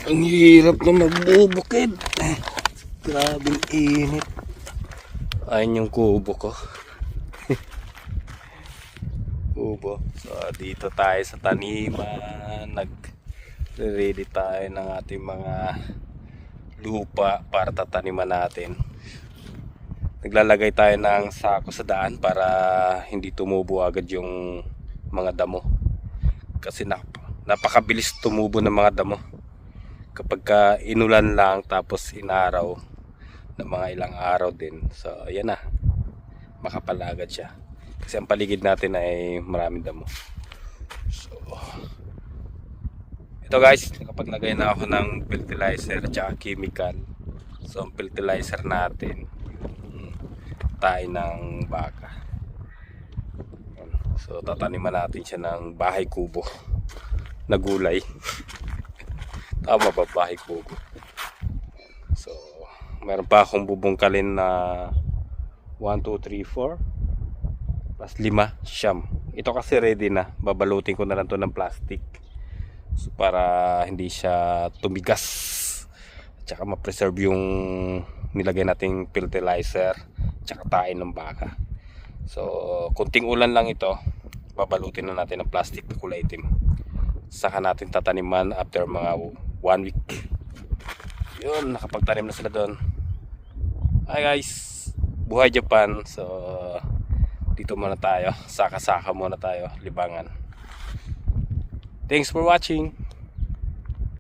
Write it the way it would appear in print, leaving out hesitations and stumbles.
Ang hirap na magbubukid. Grabing init. Ayun yung kubo ko. Kubo. So dito tayo sa taniman. Nag-ready tayo ng ating mga lupa para tataniman natin. Naglalagay tayo ng sako sa daan para hindi tumubo agad yung mga damo. Kasi napakabilis tumubo ng mga damo kapag inulan lang tapos inaraw ng mga ilang araw din. So ayan na, makapal agad siya kasi ang paligid natin ay maraming damo. So ito guys, nakapaglagay na ako ng fertilizer at chemical. So ang fertilizer natin tayo ng baka. So tataniman natin siya ng bahay kubo na gulay. Tama ba, bahay kubo? So meron pa akong bubungkalin na 1, 2, 3, 4 plus 5, siyam. Ito kasi ready na, babalutin ko na lang to ng plastic, so, para hindi siya tumigas at saka ma-preserve yung nilagay nating fertilizer tsaka tayo ng baka. So kunting ulan lang ito, babalutin na natin ng plastic na kulay itim, saka natin tataniman after mga 1 week. Yun, nakapagtanim na sila doon. Hi guys, buhay Japan. So dito muna tayo, saka-saka muna tayo, libangan. Thanks for watching.